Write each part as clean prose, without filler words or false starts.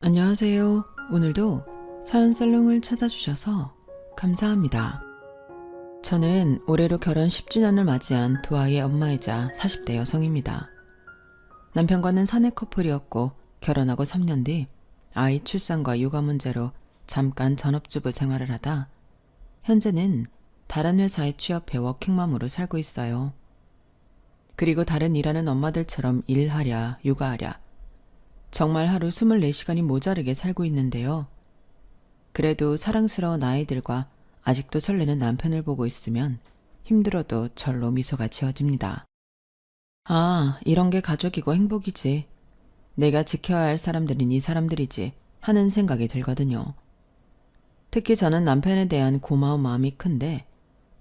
안녕하세요. 오늘도 사연살롱을 찾아주셔서 감사합니다. 저는 올해로 결혼 10주년을 맞이한 두 아이의 엄마이자 40대 여성입니다. 남편과는 사내 커플이었고 결혼하고 3년 뒤 아이 출산과 육아 문제로 잠깐 전업주부 생활을 하다 현재는 다른 회사에 취업해 워킹맘으로 살고 있어요. 그리고 다른 일하는 엄마들처럼 일하랴 육아하랴 정말 하루 24시간이 모자르게 살고 있는데요. 그래도 사랑스러운 아이들과 아직도 설레는 남편을 보고 있으면 힘들어도 절로 미소가 지어집니다. 아, 이런 게 가족이고 행복이지. 내가 지켜야 할 사람들은 이 사람들이지 하는 생각이 들거든요. 특히 저는 남편에 대한 고마운 마음이 큰데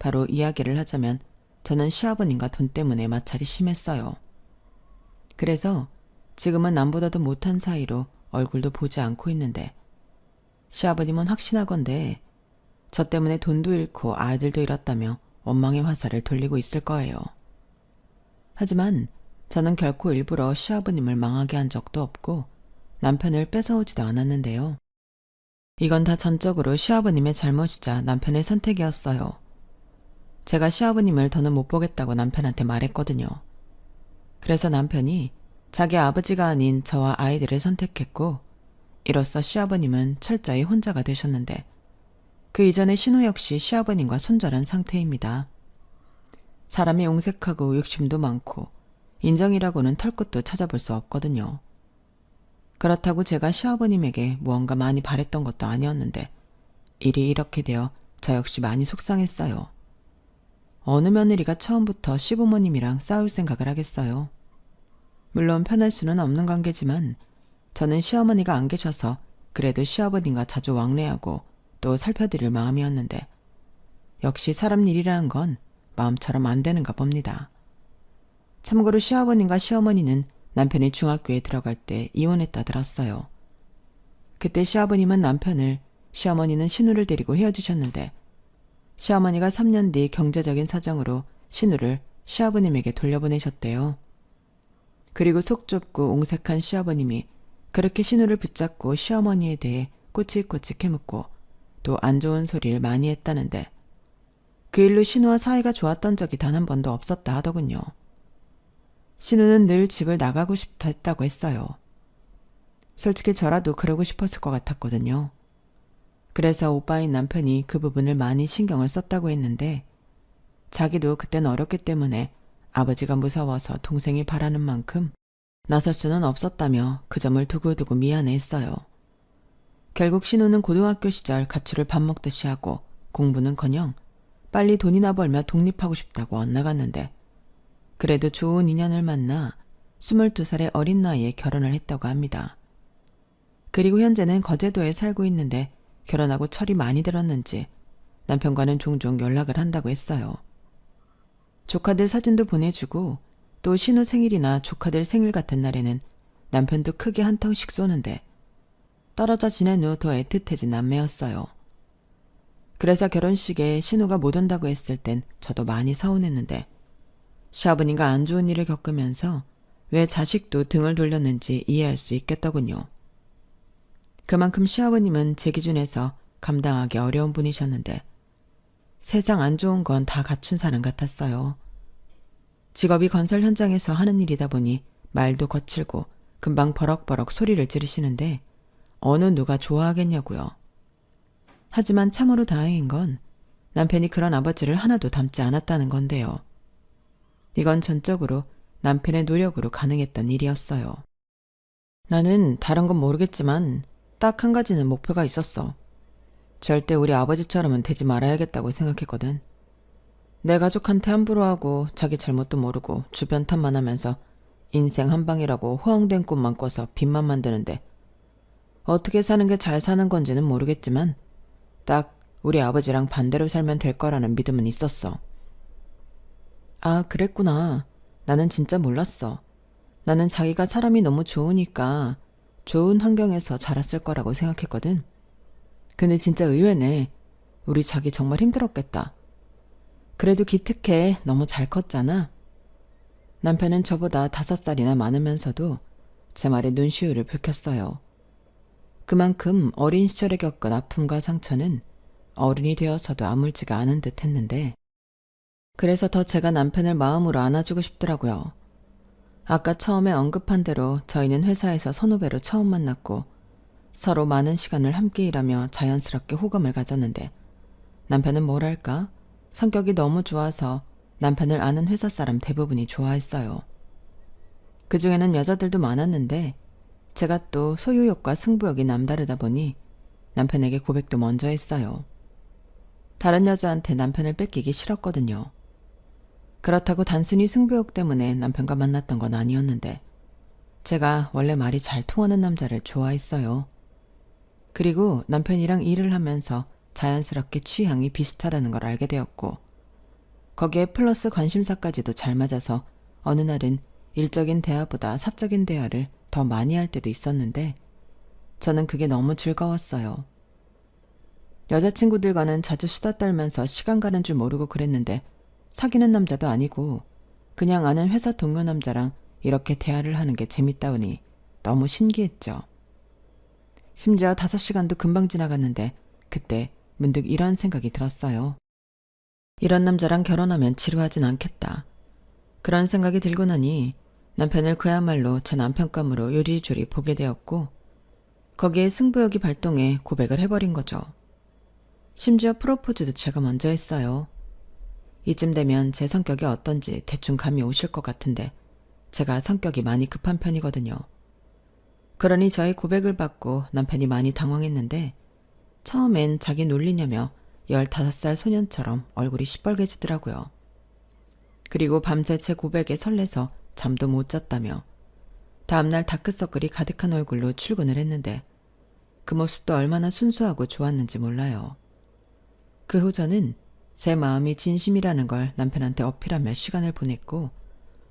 바로 이야기를 하자면 저는 시아버님과 돈 때문에 마찰이 심했어요. 그래서 지금은 남보다도 못한 사이로 얼굴도 보지 않고 있는데 시아버님은 확신하건대 저 때문에 돈도 잃고 아이들도 잃었다며 원망의 화살을 돌리고 있을 거예요. 하지만 저는 결코 일부러 시아버님을 망하게 한 적도 없고 남편을 뺏어오지도 않았는데요. 이건 다 전적으로 시아버님의 잘못이자 남편의 선택이었어요. 제가 시아버님을 더는 못 보겠다고 남편한테 말했거든요. 그래서 남편이 자기 아버지가 아닌 저와 아이들을 선택했고 이로써 시아버님은 철저히 혼자가 되셨는데 그 이전의 신우 역시 시아버님과 손절한 상태입니다. 사람이 용색하고 욕심도 많고 인정이라고는 털끝도 찾아볼 수 없거든요. 그렇다고 제가 시아버님에게 무언가 많이 바랬던 것도 아니었는데 일이 이렇게 되어 저 역시 많이 속상했어요. 어느 며느리가 처음부터 시부모님이랑 싸울 생각을 하겠어요. 물론 편할 수는 없는 관계지만 저는 시어머니가 안 계셔서 그래도 시아버님과 자주 왕래하고 또 살펴드릴 마음이었는데 역시 사람 일이라는 건 마음처럼 안 되는가 봅니다. 참고로 시아버님과 시어머니는 남편이 중학교에 들어갈 때 이혼했다 들었어요. 그때 시아버님은 남편을, 시어머니는 신우를 데리고 헤어지셨는데 시어머니가 3년 뒤 경제적인 사정으로 신우를 시아버님에게 돌려보내셨대요. 그리고 속 좁고 옹색한 시아버님이 그렇게 신우를 붙잡고 시어머니에 대해 꼬치꼬치 캐묻고 또 안 좋은 소리를 많이 했다는데 그 일로 신우와 사이가 좋았던 적이 단 한 번도 없었다 하더군요. 신우는 늘 집을 나가고 싶다 했다고 했어요. 솔직히 저라도 그러고 싶었을 것 같았거든요. 그래서 오빠인 남편이 그 부분을 많이 신경을 썼다고 했는데 자기도 그땐 어렸기 때문에 아버지가 무서워서 동생이 바라는 만큼 나설 수는 없었다며 그 점을 두고두고 미안해했어요. 결국 신우는 고등학교 시절 가출을 밥 먹듯이 하고 공부는커녕 빨리 돈이나 벌며 독립하고 싶다고 엇나갔는데 그래도 좋은 인연을 만나 22살의 어린 나이에 결혼을 했다고 합니다. 그리고 현재는 거제도에 살고 있는데 결혼하고 철이 많이 들었는지 남편과는 종종 연락을 한다고 했어요. 조카들 사진도 보내주고 또 신우 생일이나 조카들 생일 같은 날에는 남편도 크게 한 턱씩 쏘는데 떨어져 지낸 후 더 애틋해진 남매였어요. 그래서 결혼식에 신우가 못 온다고 했을 땐 저도 많이 서운했는데 시아버님과 안 좋은 일을 겪으면서 왜 자식도 등을 돌렸는지 이해할 수 있겠더군요. 그만큼 시아버님은 제 기준에서 감당하기 어려운 분이셨는데 세상 안 좋은 건 다 갖춘 사람 같았어요. 직업이 건설 현장에서 하는 일이다 보니 말도 거칠고 금방 버럭버럭 소리를 지르시는데 어느 누가 좋아하겠냐고요. 하지만 참으로 다행인 건 남편이 그런 아버지를 하나도 닮지 않았다는 건데요. 이건 전적으로 남편의 노력으로 가능했던 일이었어요. 나는 다른 건 모르겠지만 딱 한 가지는 목표가 있었어. 절대 우리 아버지처럼은 되지 말아야겠다고 생각했거든. 내 가족한테 함부로 하고 자기 잘못도 모르고 주변 탓만 하면서 인생 한방이라고 허황된 꿈만 꿔서 빚만 만드는데 어떻게 사는 게 잘 사는 건지는 모르겠지만 딱 우리 아버지랑 반대로 살면 될 거라는 믿음은 있었어. 아, 그랬구나. 나는 진짜 몰랐어. 나는 자기가 사람이 너무 좋으니까 좋은 환경에서 자랐을 거라고 생각했거든. 근데 진짜 의외네. 우리 자기 정말 힘들었겠다. 그래도 기특해. 너무 잘 컸잖아. 남편은 저보다 5살이나 많으면서도 제 말에 눈시울을 붉혔어요. 그만큼 어린 시절에 겪은 아픔과 상처는 어른이 되어서도 아물지가 않은 듯 했는데, 그래서 더 제가 남편을 마음으로 안아주고 싶더라고요. 아까 처음에 언급한 대로 저희는 회사에서 선후배로 처음 만났고 서로 많은 시간을 함께 일하며 자연스럽게 호감을 가졌는데, 남편은 뭐랄까 성격이 너무 좋아서 남편을 아는 회사 사람 대부분이 좋아했어요. 그중에는 여자들도 많았는데 제가 또 소유욕과 승부욕이 남다르다 보니 남편에게 고백도 먼저 했어요. 다른 여자한테 남편을 뺏기기 싫었거든요. 그렇다고 단순히 승부욕 때문에 남편과 만났던 건 아니었는데, 제가 원래 말이 잘 통하는 남자를 좋아했어요. 그리고 남편이랑 일을 하면서 자연스럽게 취향이 비슷하다는 걸 알게 되었고, 거기에 플러스 관심사까지도 잘 맞아서 어느 날은 일적인 대화보다 사적인 대화를 더 많이 할 때도 있었는데, 저는 그게 너무 즐거웠어요. 여자친구들과는 자주 수다 떨면서 시간 가는 줄 모르고 그랬는데, 사귀는 남자도 아니고 그냥 아는 회사 동료 남자랑 이렇게 대화를 하는 게 재밌다우니 너무 신기했죠. 심지어 5시간도 금방 지나갔는데 그때 문득 이런 생각이 들었어요. 이런 남자랑 결혼하면 지루하진 않겠다. 그런 생각이 들고 나니 남편을 그야말로 제 남편감으로 요리조리 보게 되었고, 거기에 승부욕이 발동해 고백을 해버린 거죠. 심지어 프로포즈도 제가 먼저 했어요. 이쯤 되면 제 성격이 어떤지 대충 감이 오실 것 같은데, 제가 성격이 많이 급한 편이거든요. 그러니 저희 고백을 받고 남편이 많이 당황했는데, 처음엔 자기 놀리냐며 15살 소년처럼 얼굴이 시뻘개지더라고요. 그리고 밤새 제 고백에 설레서 잠도 못 잤다며 다음날 다크서클이 가득한 얼굴로 출근을 했는데, 그 모습도 얼마나 순수하고 좋았는지 몰라요. 그 후 저는 제 마음이 진심이라는 걸 남편한테 어필하며 시간을 보냈고,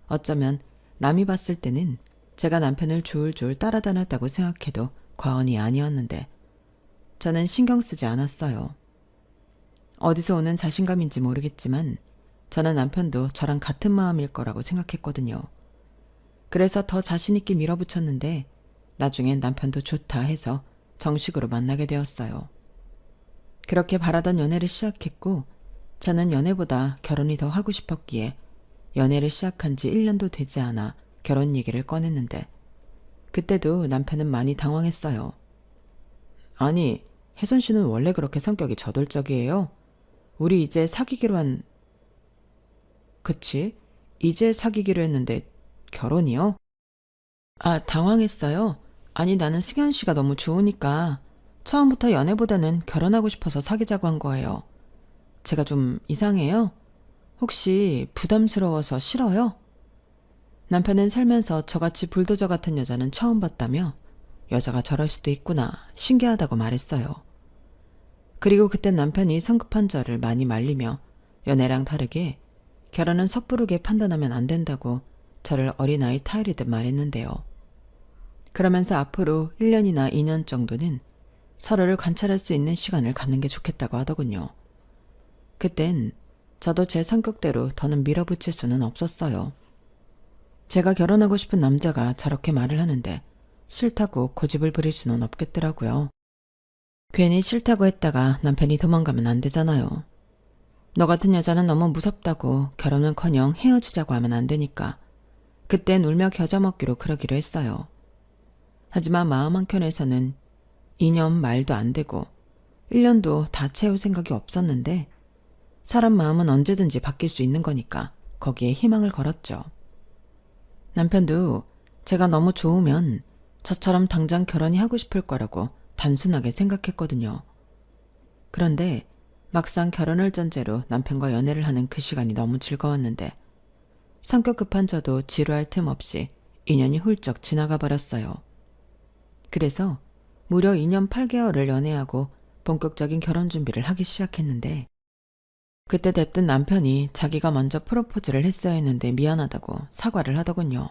어쩌면 남이 봤을 때는 제가 남편을 졸졸 따라다녔다고 생각해도 과언이 아니었는데, 저는 신경 쓰지 않았어요. 어디서 오는 자신감인지 모르겠지만 저는 남편도 저랑 같은 마음일 거라고 생각했거든요. 그래서 더 자신 있게 밀어붙였는데, 나중엔 남편도 좋다 해서 정식으로 만나게 되었어요. 그렇게 바라던 연애를 시작했고, 저는 연애보다 결혼이 더 하고 싶었기에 연애를 시작한 지 1년도 되지 않아 결혼 얘기를 꺼냈는데, 그때도 남편은 많이 당황했어요. 아니, 혜선 씨는 원래 그렇게 성격이 저돌적이에요? 우리 이제 사귀기로 한... 그치? 이제 사귀기로 했는데 결혼이요? 아, 당황했어요. 아니, 나는 승현 씨가 너무 좋으니까 처음부터 연애보다는 결혼하고 싶어서 사귀자고 한 거예요. 제가 좀 이상해요? 혹시 부담스러워서 싫어요? 남편은 살면서 저같이 불도저 같은 여자는 처음 봤다며 여자가 저럴 수도 있구나 신기하다고 말했어요. 그리고 그때 남편이 성급한 저를 많이 말리며 연애랑 다르게 결혼은 섣부르게 판단하면 안 된다고 저를 어린아이 타이르듯 말했는데요. 그러면서 앞으로 1년이나 2년 정도는 서로를 관찰할 수 있는 시간을 갖는 게 좋겠다고 하더군요. 그땐 저도 제 성격대로 더는 밀어붙일 수는 없었어요. 제가 결혼하고 싶은 남자가 저렇게 말을 하는데 싫다고 고집을 부릴 수는 없겠더라고요. 괜히 싫다고 했다가 남편이 도망가면 안 되잖아요. 너 같은 여자는 너무 무섭다고 결혼은커녕 헤어지자고 하면 안 되니까 그땐 울며 겨자 먹기로 그러기로 했어요. 하지만 마음 한켠에서는 2년 말도 안 되고 1년도 다 채울 생각이 없었는데, 사람 마음은 언제든지 바뀔 수 있는 거니까 거기에 희망을 걸었죠. 남편도 제가 너무 좋으면 저처럼 당장 결혼이 하고 싶을 거라고 단순하게 생각했거든요. 그런데 막상 결혼을 전제로 남편과 연애를 하는 그 시간이 너무 즐거웠는데, 성격 급한 저도 지루할 틈 없이 2년이 훌쩍 지나가 버렸어요. 그래서 무려 2년 8개월을 연애하고 본격적인 결혼 준비를 하기 시작했는데, 그때 냅둔 남편이 자기가 먼저 프로포즈를 했어야 했는데 미안하다고 사과를 하더군요.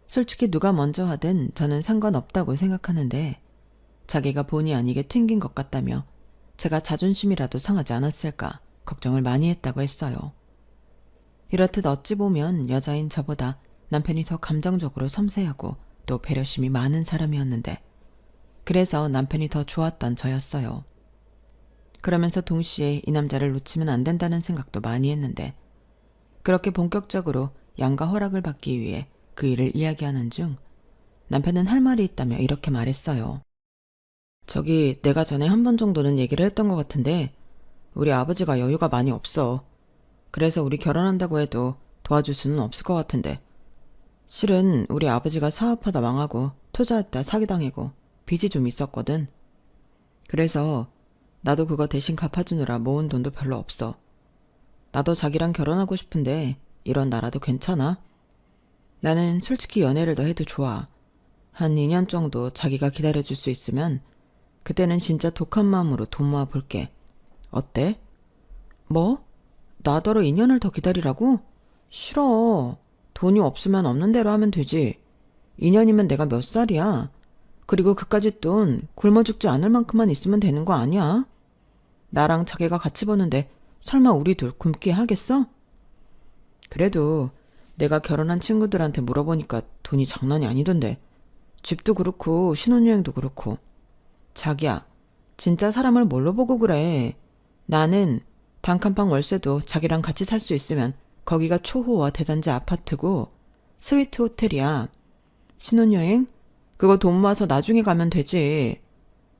솔직히 누가 먼저 하든 저는 상관없다고 생각하는데, 자기가 본의 아니게 튕긴 것 같다며 제가 자존심이라도 상하지 않았을까 걱정을 많이 했다고 했어요. 이렇듯 어찌 보면 여자인 저보다 남편이 더 감정적으로 섬세하고 또 배려심이 많은 사람이었는데, 그래서 남편이 더 좋았던 저였어요. 그러면서 동시에 이 남자를 놓치면 안 된다는 생각도 많이 했는데 그렇게 본격적으로 양가 허락을 받기 위해 그 일을 이야기하는 중 남편은 할 말이 있다며 이렇게 말했어요. 저기 내가 전에 한 번 정도는 얘기를 했던 것 같은데 우리 아버지가 여유가 많이 없어. 그래서 우리 결혼한다고 해도 도와줄 수는 없을 것 같은데 실은 우리 아버지가 사업하다 망하고 투자했다 사기당하고 빚이 좀 있었거든. 그래서 나도 그거 대신 갚아주느라 모은 돈도 별로 없어. 나도 자기랑 결혼하고 싶은데 이런 나라도 괜찮아? 나는 솔직히 연애를 더 해도 좋아. 한 2년 정도 자기가 기다려줄 수 있으면 그때는 진짜 독한 마음으로 돈 모아볼게. 어때? 뭐? 나더러 2년을 더 기다리라고? 싫어. 돈이 없으면 없는 대로 하면 되지. 2년이면 내가 몇 살이야? 그리고 그까짓 돈 굶어 죽지 않을 만큼만 있으면 되는 거 아니야? 나랑 자기가 같이 버는데 설마 우리 둘 굶게 하겠어? 그래도 내가 결혼한 친구들한테 물어보니까 돈이 장난이 아니던데. 집도 그렇고 신혼여행도 그렇고. 자기야, 진짜 사람을 뭘로 보고 그래? 나는 단칸방 월세도 자기랑 같이 살 수 있으면 거기가 초호화 대단지 아파트고 스위트 호텔이야. 신혼여행? 그거 돈 모아서 나중에 가면 되지.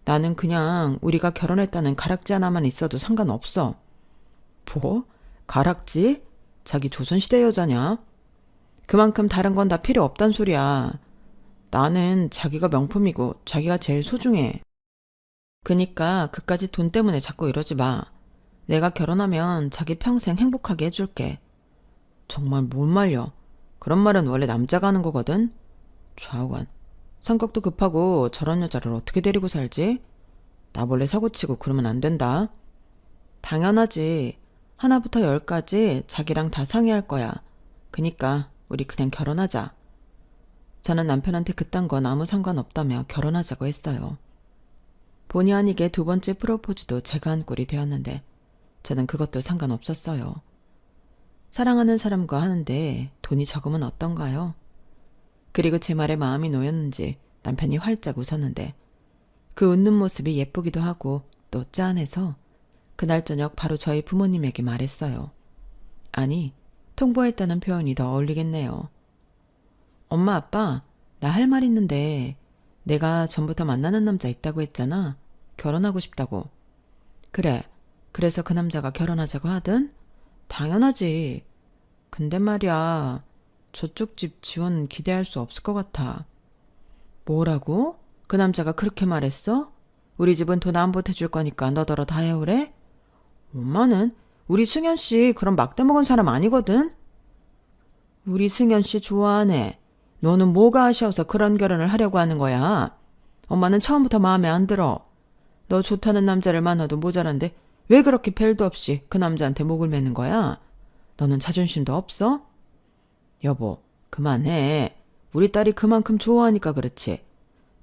나는 그냥 우리가 결혼했다는 가락지 하나만 있어도 상관없어. 뭐? 가락지? 자기 조선시대 여자냐? 그만큼 다른 건 다 필요 없단 소리야. 나는 자기가 명품이고 자기가 제일 소중해. 그니까 그까지 돈 때문에 자꾸 이러지 마. 내가 결혼하면 자기 평생 행복하게 해줄게. 정말 못 말려. 그런 말은 원래 남자가 하는 거거든. 좌우간. 성격도 급하고 저런 여자를 어떻게 데리고 살지? 나 몰래 사고치고 그러면 안 된다. 당연하지. 하나부터 10까지 자기랑 다 상의할 거야. 그니까 우리 그냥 결혼하자. 저는 남편한테 그딴 건 아무 상관없다며 결혼하자고 했어요. 본의 아니게 두 번째 프로포즈도 제가 한 꼴이 되었는데 저는 그것도 상관없었어요. 사랑하는 사람과 하는데 돈이 적으면 어떤가요? 그리고 제 말에 마음이 놓였는지 남편이 활짝 웃었는데 그 웃는 모습이 예쁘기도 하고 또 짠해서 그날 저녁 바로 저희 부모님에게 말했어요. 아니, 통보했다는 표현이 더 어울리겠네요. 엄마, 아빠, 나 할 말 있는데 내가 전부터 만나는 남자 있다고 했잖아. 결혼하고 싶다고. 그래, 그래서 그 남자가 결혼하자고 하든? 당연하지. 근데 말이야, 저쪽 집 지원 기대할 수 없을 것 같아. 뭐라고? 그 남자가 그렇게 말했어? 우리 집은 돈 안 보태줄 거니까 너더러 다 해오래? 엄마는 우리 승현 씨 그런 막대 먹은 사람 아니거든? 우리 승현 씨 좋아하네. 너는 뭐가 아쉬워서 그런 결혼을 하려고 하는 거야? 엄마는 처음부터 마음에 안 들어. 너 좋다는 남자를 만나도 모자란데 왜 그렇게 벨도 없이 그 남자한테 목을 매는 거야? 너는 자존심도 없어? 여보, 그만해. 우리 딸이 그만큼 좋아하니까 그렇지.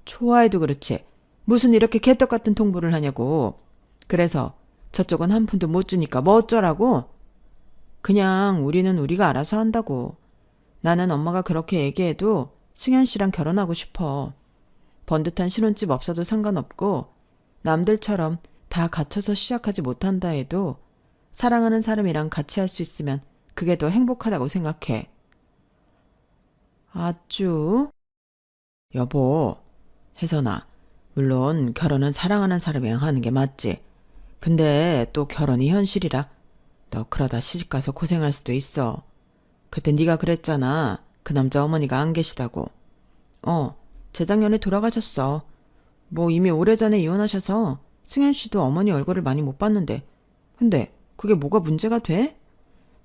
좋아해도 그렇지. 무슨 이렇게 개떡 같은 통보를 하냐고. 그래서 저쪽은 한 푼도 못 주니까 뭐 어쩌라고? 그냥 우리는 우리가 알아서 한다고. 나는 엄마가 그렇게 얘기해도 승현 씨랑 결혼하고 싶어. 번듯한 신혼집 없어도 상관없고 남들처럼 다 갖춰서 시작하지 못한다 해도 사랑하는 사람이랑 같이 할 수 있으면 그게 더 행복하다고 생각해. 아쭈? 여보, 혜선아, 물론 결혼은 사랑하는 사람이랑 하는 게 맞지. 근데 또 결혼이 현실이라 너 그러다 시집가서 고생할 수도 있어. 그때 네가 그랬잖아. 그 남자 어머니가 안 계시다고. 재작년에 돌아가셨어. 뭐 이미 오래전에 이혼하셔서 승현 씨도 어머니 얼굴을 많이 못 봤는데 근데 그게 뭐가 문제가 돼?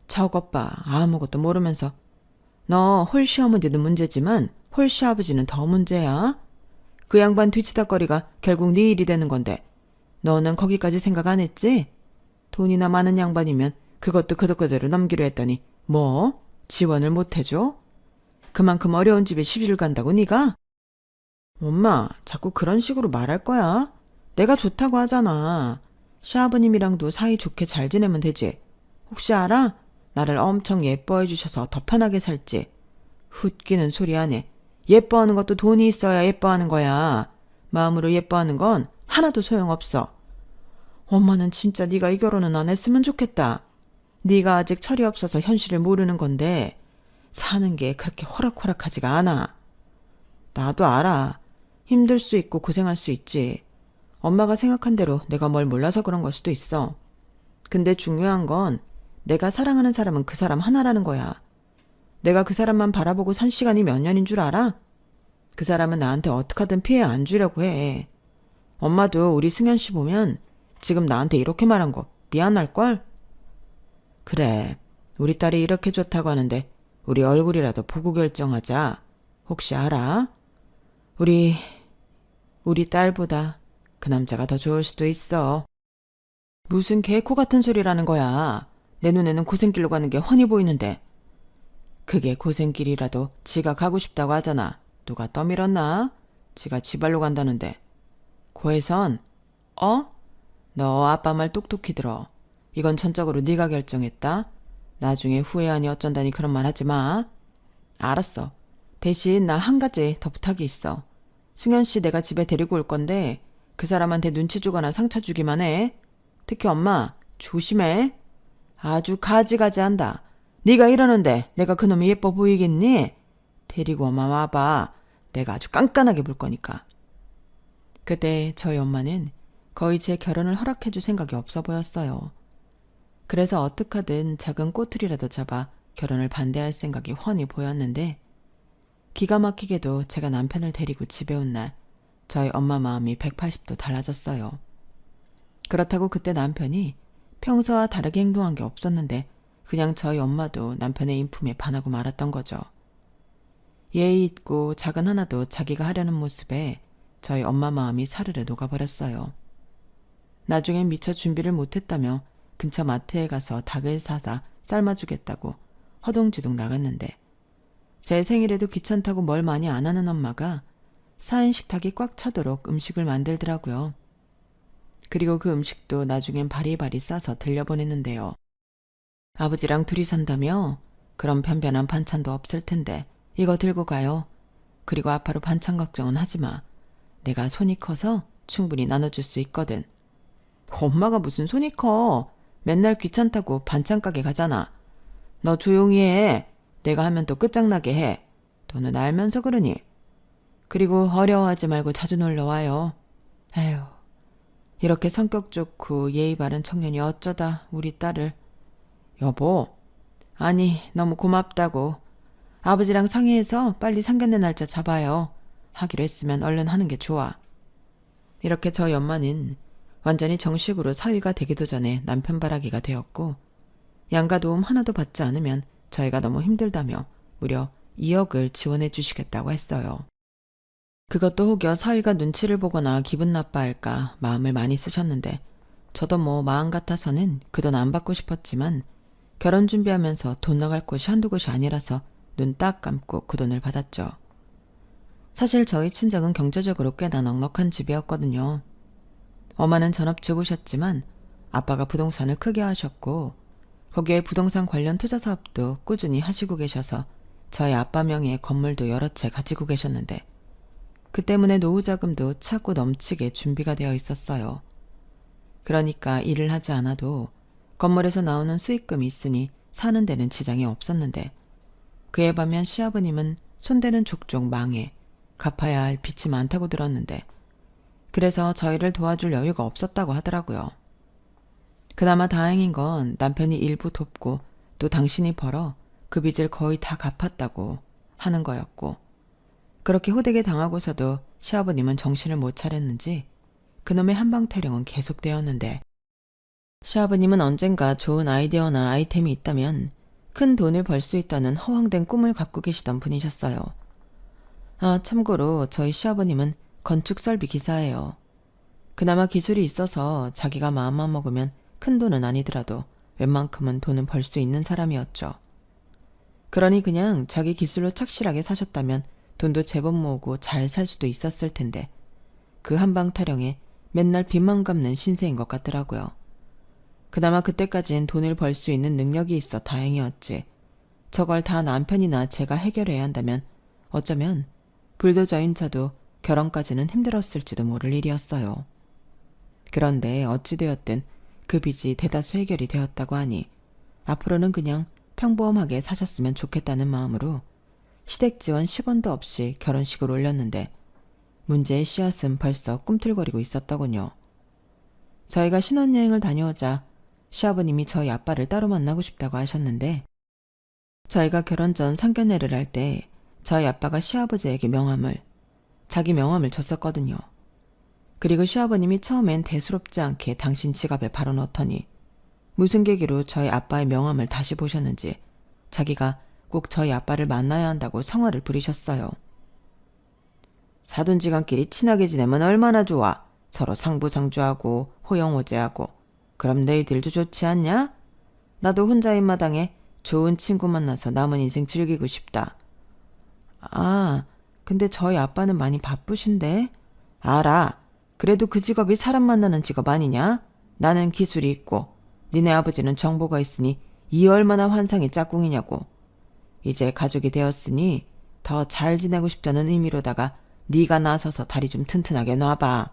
자옥 오빠 아무것도 모르면서 너 홀시어머니도 문제지만 홀시아버지는 더 문제야. 그 양반 뒤치다거리가 결국 네 일이 되는 건데 너는 거기까지 생각 안 했지? 돈이나 많은 양반이면 그것도 그대로 넘기로 했더니 뭐? 지원을 못 해줘? 그만큼 어려운 집에 시집을 간다고 네가? 엄마 자꾸 그런 식으로 말할 거야? 내가 좋다고 하잖아. 시아버님이랑도 사이좋게 잘 지내면 되지. 혹시 알아? 나를 엄청 예뻐해 주셔서 더 편하게 살지. 웃기는 소리 하네. 예뻐하는 것도 돈이 있어야 예뻐하는 거야. 마음으로 예뻐하는 건 하나도 소용없어. 엄마는 진짜 네가 이 결혼은 안 했으면 좋겠다. 네가 아직 철이 없어서 현실을 모르는 건데 사는 게 그렇게 호락호락하지가 않아. 나도 알아. 힘들 수 있고 고생할 수 있지. 엄마가 생각한 대로 내가 뭘 몰라서 그런 걸 수도 있어. 근데 중요한 건 내가 사랑하는 사람은 그 사람 하나라는 거야. 내가 그 사람만 바라보고 산 시간이 몇 년인 줄 알아? 그 사람은 나한테 어떻게든 피해 안 주려고 해. 엄마도 우리 승현 씨 보면 지금 나한테 이렇게 말한 거 미안할걸? 그래, 우리 딸이 이렇게 좋다고 하는데 우리 얼굴이라도 보고 결정하자. 혹시 알아? 우리 딸보다 그 남자가 더 좋을 수도 있어. 무슨 개코 같은 소리라는 거야. 내 눈에는 고생길로 가는 게 훤히 보이는데. 그게 고생길이라도 지가 가고 싶다고 하잖아. 누가 떠밀었나? 지가 지발로 간다는데. 고혜선, 너 아빠 말 똑똑히 들어. 이건 전적으로 네가 결정했다. 나중에 후회하니 어쩐다니 그런 말 하지 마. 알았어. 대신 나 한 가지 더 부탁이 있어. 승현 씨 내가 집에 데리고 올 건데 그 사람한테 눈치 주거나 상처 주기만 해. 특히 엄마 조심해. 아주 가지가지한다. 네가 이러는데 내가 그놈이 예뻐 보이겠니? 데리고 엄마 와봐. 내가 아주 깐깐하게 볼 거니까. 그때 저희 엄마는 거의 제 결혼을 허락해줄 생각이 없어 보였어요. 그래서 어떡하든 작은 꼬투리라도 잡아 결혼을 반대할 생각이 훤히 보였는데 기가 막히게도 제가 남편을 데리고 집에 온 날 저희 엄마 마음이 180도 달라졌어요. 그렇다고 그때 남편이 평소와 다르게 행동한 게 없었는데 그냥 저희 엄마도 남편의 인품에 반하고 말았던 거죠. 예의 있고 작은 하나도 자기가 하려는 모습에 저희 엄마 마음이 사르르 녹아버렸어요. 나중엔 미처 준비를 못했다며 근처 마트에 가서 닭을 사다 삶아주겠다고 허둥지둥 나갔는데 제 생일에도 귀찮다고 뭘 많이 안 하는 엄마가 4인 식탁이 꽉 차도록 음식을 만들더라고요. 그리고 그 음식도 나중엔 바리바리 싸서 들려보냈는데요. 아버지랑 둘이 산다며? 그럼 변변한 반찬도 없을 텐데 이거 들고 가요. 그리고 아빠로 반찬 걱정은 하지 마. 내가 손이 커서 충분히 나눠줄 수 있거든. 엄마가 무슨 손이 커. 맨날 귀찮다고 반찬 가게 가잖아. 너 조용히 해. 내가 하면 또 끝장나게 해. 너는 알면서 그러니. 그리고 어려워하지 말고 자주 놀러와요. 에휴, 이렇게 성격 좋고 예의 바른 청년이 어쩌다 우리 딸을. 여보, 아니 너무 고맙다고. 아버지랑 상의해서 빨리 상견례 날짜 잡아요. 하기로 했으면 얼른 하는 게 좋아. 이렇게 저희 엄마는 완전히 정식으로 사위가 되기도 전에 남편 바라기가 되었고 양가 도움 하나도 받지 않으면 저희가 너무 힘들다며 무려 2억을 지원해 주시겠다고 했어요. 그것도 혹여 사위가 눈치를 보거나 기분 나빠할까 마음을 많이 쓰셨는데 저도 뭐 마음 같아서는 그 돈 안 받고 싶었지만 결혼 준비하면서 돈 나갈 곳이 한두 곳이 아니라서 눈 딱 감고 그 돈을 받았죠. 사실 저희 친정은 경제적으로 꽤나 넉넉한 집이었거든요. 엄마는 전업주부셨지만 아빠가 부동산을 크게 하셨고 거기에 부동산 관련 투자 사업도 꾸준히 하시고 계셔서 저희 아빠 명의의 건물도 여러 채 가지고 계셨는데 그 때문에 노후 자금도 차고 넘치게 준비가 되어 있었어요. 그러니까 일을 하지 않아도 건물에서 나오는 수익금이 있으니 사는 데는 지장이 없었는데 그에 반면 시아버님은 손대는 족족 망해 갚아야 할 빚이 많다고 들었는데 그래서 저희를 도와줄 여유가 없었다고 하더라고요. 그나마 다행인 건 남편이 일부 돕고 또 당신이 벌어 그 빚을 거의 다 갚았다고 하는 거였고 그렇게 호되게 당하고서도 시아버님은 정신을 못 차렸는지 그놈의 한방타령은 계속되었는데 시아버님은 언젠가 좋은 아이디어나 아이템이 있다면 큰 돈을 벌 수 있다는 허황된 꿈을 갖고 계시던 분이셨어요. 아, 참고로 저희 시아버님은 건축설비 기사예요. 그나마 기술이 있어서 자기가 마음만 먹으면 큰 돈은 아니더라도 웬만큼은 돈은 벌 수 있는 사람이었죠. 그러니 그냥 자기 기술로 착실하게 사셨다면 돈도 제법 모으고 잘 살 수도 있었을 텐데 그 한방 타령에 맨날 빚만 갚는 신세인 것 같더라고요. 그나마 그때까진 돈을 벌 수 있는 능력이 있어 다행이었지. 저걸 다 남편이나 제가 해결해야 한다면 어쩌면 불도저인 저도 결혼까지는 힘들었을지도 모를 일이었어요. 그런데 어찌되었든 그 빚이 대다수 해결이 되었다고 하니 앞으로는 그냥 평범하게 사셨으면 좋겠다는 마음으로 시댁 지원 10원도 없이 결혼식을 올렸는데 문제의 씨앗은 벌써 꿈틀거리고 있었더군요. 저희가 신혼여행을 다녀오자 시아버님이 저희 아빠를 따로 만나고 싶다고 하셨는데 저희가 결혼 전 상견례를 할 때 저희 아빠가 시아버지에게 자기 명함을 줬었거든요. 그리고 시아버님이 처음엔 대수롭지 않게 당신 지갑에 바로 넣더니 무슨 계기로 저희 아빠의 명함을 다시 보셨는지 자기가 꼭 저희 아빠를 만나야 한다고 성화를 부리셨어요. 사돈지간끼리 친하게 지내면 얼마나 좋아. 서로 상부상조하고 호영호제하고. 그럼 너희들도 좋지 않냐? 나도 혼자인 마당에 좋은 친구 만나서 남은 인생 즐기고 싶다. 아, 근데 저희 아빠는 많이 바쁘신데? 알아. 그래도 그 직업이 사람 만나는 직업 아니냐? 나는 기술이 있고 니네 아버지는 정보가 있으니 이 얼마나 환상의 짝꿍이냐고. 이제 가족이 되었으니 더 잘 지내고 싶다는 의미로다가 네가 나서서 다리 좀 튼튼하게 놔봐.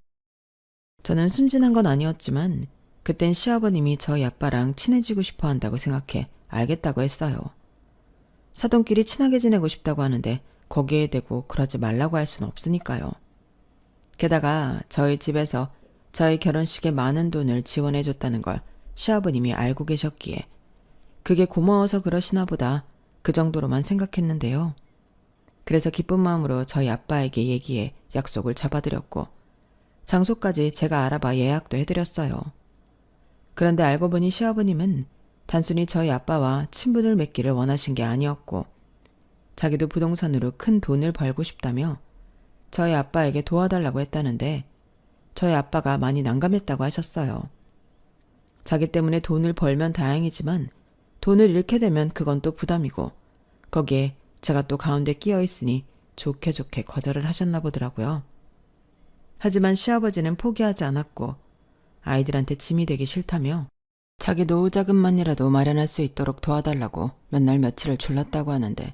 저는 순진한 건 아니었지만 그땐 시아버님이 저희 아빠랑 친해지고 싶어 한다고 생각해 알겠다고 했어요. 사돈끼리 친하게 지내고 싶다고 하는데 거기에 대고 그러지 말라고 할 수는 없으니까요. 게다가 저희 집에서 저희 결혼식에 많은 돈을 지원해줬다는 걸 시아버님이 알고 계셨기에 그게 고마워서 그러시나 보다 그 정도로만 생각했는데요. 그래서 기쁜 마음으로 저희 아빠에게 얘기해 약속을 잡아드렸고 장소까지 제가 알아봐 예약도 해드렸어요. 그런데 알고 보니 시아버님은 단순히 저희 아빠와 친분을 맺기를 원하신 게 아니었고 자기도 부동산으로 큰 돈을 벌고 싶다며 저희 아빠에게 도와달라고 했다는데 저희 아빠가 많이 난감했다고 하셨어요. 자기 때문에 돈을 벌면 다행이지만 돈을 잃게 되면 그건 또 부담이고 거기에 제가 또 가운데 끼어 있으니 좋게 거절을 하셨나 보더라고요. 하지만 시아버지는 포기하지 않았고 아이들한테 짐이 되기 싫다며 자기 노후 자금만이라도 마련할 수 있도록 도와달라고 몇 날 며칠을 졸랐다고 하는데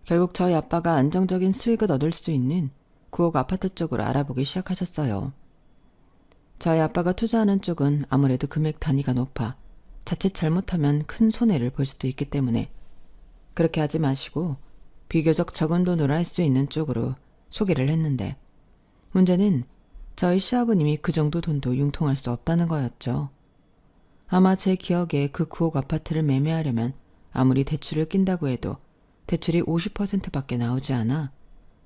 결국 저희 아빠가 안정적인 수익을 얻을 수 있는 9억 아파트 쪽으로 알아보기 시작하셨어요. 저희 아빠가 투자하는 쪽은 아무래도 금액 단위가 높아 자칫 잘못하면 큰 손해를 볼 수도 있기 때문에 그렇게 하지 마시고 비교적 적은 돈으로 할 수 있는 쪽으로 소개를 했는데 문제는 저희 시아버님이 그 정도 돈도 융통할 수 없다는 거였죠. 아마 제 기억에 그 9억 아파트를 매매하려면 아무리 대출을 낀다고 해도 대출이 50%밖에 나오지 않아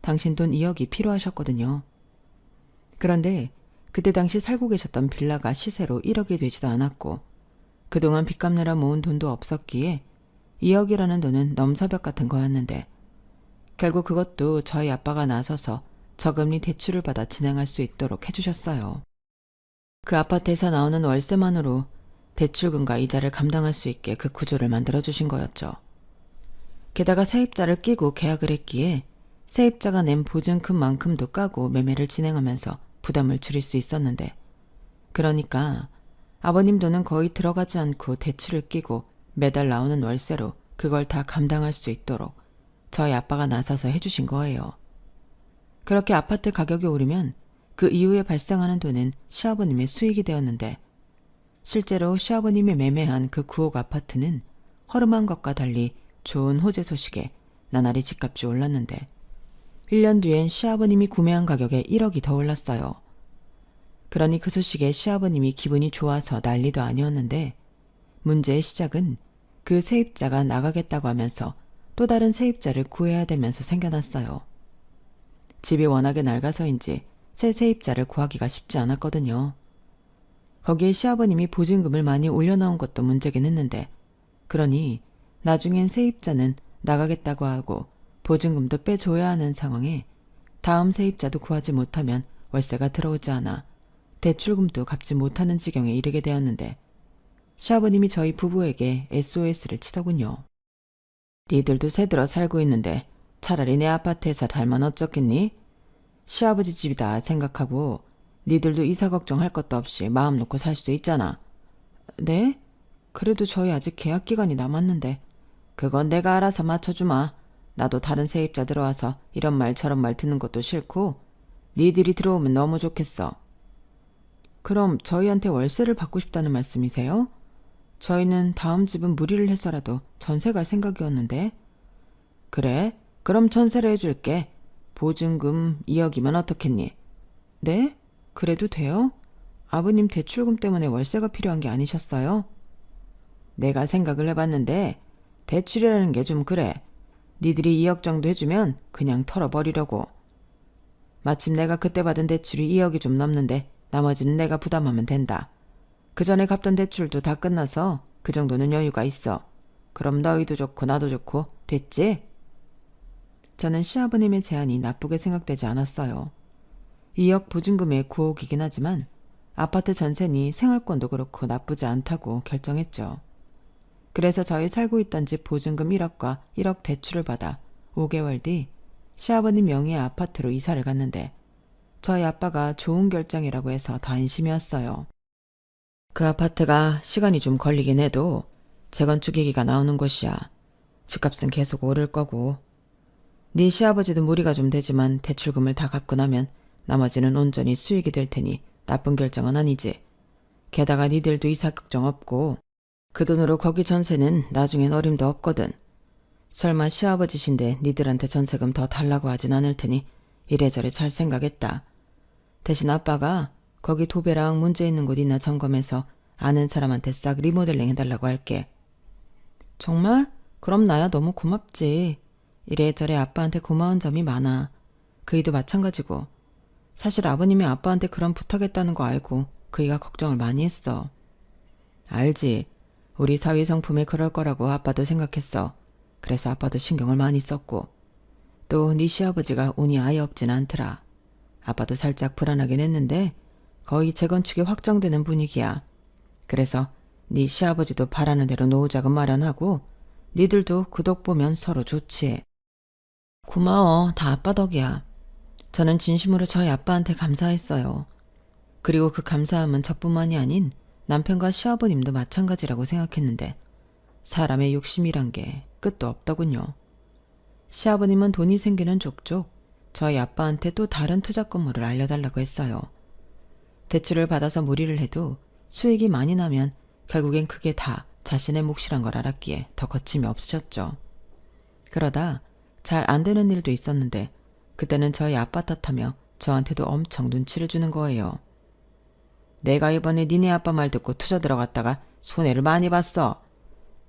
당신 돈 2억이 필요하셨거든요. 그런데 그때 당시 살고 계셨던 빌라가 시세로 1억이 되지도 않았고 그동안 빚 갚느라 모은 돈도 없었기에 2억이라는 돈은 넘사벽 같은 거였는데 결국 그것도 저희 아빠가 나서서 저금리 대출을 받아 진행할 수 있도록 해주셨어요. 그 아파트에서 나오는 월세만으로 대출금과 이자를 감당할 수 있게 그 구조를 만들어주신 거였죠. 게다가 세입자를 끼고 계약을 했기에 세입자가 낸 보증금만큼도 까고 매매를 진행하면서 부담을 줄일 수 있었는데 그러니까 아버님 돈은 거의 들어가지 않고 대출을 끼고 매달 나오는 월세로 그걸 다 감당할 수 있도록 저희 아빠가 나서서 해주신 거예요. 그렇게 아파트 가격이 오르면 그 이후에 발생하는 돈은 시아버님의 수익이 되었는데 실제로 시아버님이 매매한 그 9억 아파트는 허름한 것과 달리 좋은 호재 소식에 나날이 집값이 올랐는데 1년 뒤엔 시아버님이 구매한 가격에 1억이 더 올랐어요. 그러니 그 소식에 시아버님이 기분이 좋아서 난리도 아니었는데 문제의 시작은 그 세입자가 나가겠다고 하면서 또 다른 세입자를 구해야 되면서 생겨났어요. 집이 워낙에 낡아서인지 새 세입자를 구하기가 쉽지 않았거든요. 거기에 시아버님이 보증금을 많이 올려놓은 것도 문제긴 했는데 그러니 나중엔 세입자는 나가겠다고 하고 보증금도 빼줘야 하는 상황에 다음 세입자도 구하지 못하면 월세가 들어오지 않아 대출금도 갚지 못하는 지경에 이르게 되었는데 시아버님이 저희 부부에게 SOS를 치더군요. 니들도 새들어 살고 있는데 차라리 내 아파트에서 살면 어쩌겠니? 시아버지 집이다 생각하고 니들도 이사 걱정할 것도 없이 마음 놓고 살 수 있잖아. 네? 그래도 저희 아직 계약 기간이 남았는데. 그건 내가 알아서 맞춰주마. 나도 다른 세입자 들어와서 이런 말 저런 말 듣는 것도 싫고 니들이 들어오면 너무 좋겠어. 그럼 저희한테 월세를 받고 싶다는 말씀이세요? 저희는 다음 집은 무리를 해서라도 전세 갈 생각이었는데. 그래? 그럼 전세를 해줄게. 보증금 2억이면 어떻겠니? 네? 그래도 돼요? 아버님 대출금 때문에 월세가 필요한 게 아니셨어요? 내가 생각을 해봤는데 대출이라는 게 좀 그래. 니들이 2억 정도 해주면 그냥 털어버리려고. 마침 내가 그때 받은 대출이 2억이 좀 넘는데 나머지는 내가 부담하면 된다. 그 전에 갚던 대출도 다 끝나서 그 정도는 여유가 있어. 그럼 너희도 좋고 나도 좋고 됐지? 저는 시아버님의 제안이 나쁘게 생각되지 않았어요. 2억 보증금의 9억이긴 하지만 아파트 전세니 생활권도 그렇고 나쁘지 않다고 결정했죠. 그래서 저희 살고 있던 집 보증금 1억과 1억 대출을 받아 5개월 뒤 시아버님 명의의 아파트로 이사를 갔는데 저희 아빠가 좋은 결정이라고 해서 더 안심이었어요. 그 아파트가 시간이 좀 걸리긴 해도 재건축 얘기가 나오는 곳이야. 집값은 계속 오를 거고. 네 시아버지도 무리가 좀 되지만 대출금을 다 갚고 나면 나머지는 온전히 수익이 될 테니 나쁜 결정은 아니지. 게다가 니들도 이사 걱정 없고 그 돈으로 거기 전세는 나중엔 어림도 없거든. 설마 시아버지신데 니들한테 전세금 더 달라고 하진 않을 테니 이래저래 잘 생각했다. 대신 아빠가 거기 도배랑 문제 있는 곳 있나 점검해서 아는 사람한테 싹 리모델링 해달라고 할게. 정말? 그럼 나야 너무 고맙지. 이래저래 아빠한테 고마운 점이 많아. 그이도 마찬가지고. 사실 아버님이 아빠한테 그런 부탁했다는 거 알고 그이가 걱정을 많이 했어. 알지. 우리 사위 성품에 그럴 거라고 아빠도 생각했어. 그래서 아빠도 신경을 많이 썼고. 또 네 시아버지가 운이 아예 없진 않더라. 아빠도 살짝 불안하긴 했는데 거의 재건축이 확정되는 분위기야. 그래서 네 시아버지도 바라는 대로 노후자금 마련하고 니들도 그 덕 보면 서로 좋지. 고마워. 다 아빠 덕이야. 저는 진심으로 저희 아빠한테 감사했어요. 그리고 그 감사함은 저뿐만이 아닌 남편과 시아버님도 마찬가지라고 생각했는데 사람의 욕심이란 게 끝도 없더군요. 시아버님은 돈이 생기는 족족 저희 아빠한테 또 다른 투자 건물을 알려달라고 했어요. 대출을 받아서 무리를 해도 수익이 많이 나면 결국엔 그게 다 자신의 몫이란 걸 알았기에 더 거침이 없으셨죠. 그러다 잘 안 되는 일도 있었는데 그때는 저희 아빠 탓하며 저한테도 엄청 눈치를 주는 거예요. 내가 이번에 니네 아빠 말 듣고 투자 들어갔다가 손해를 많이 봤어.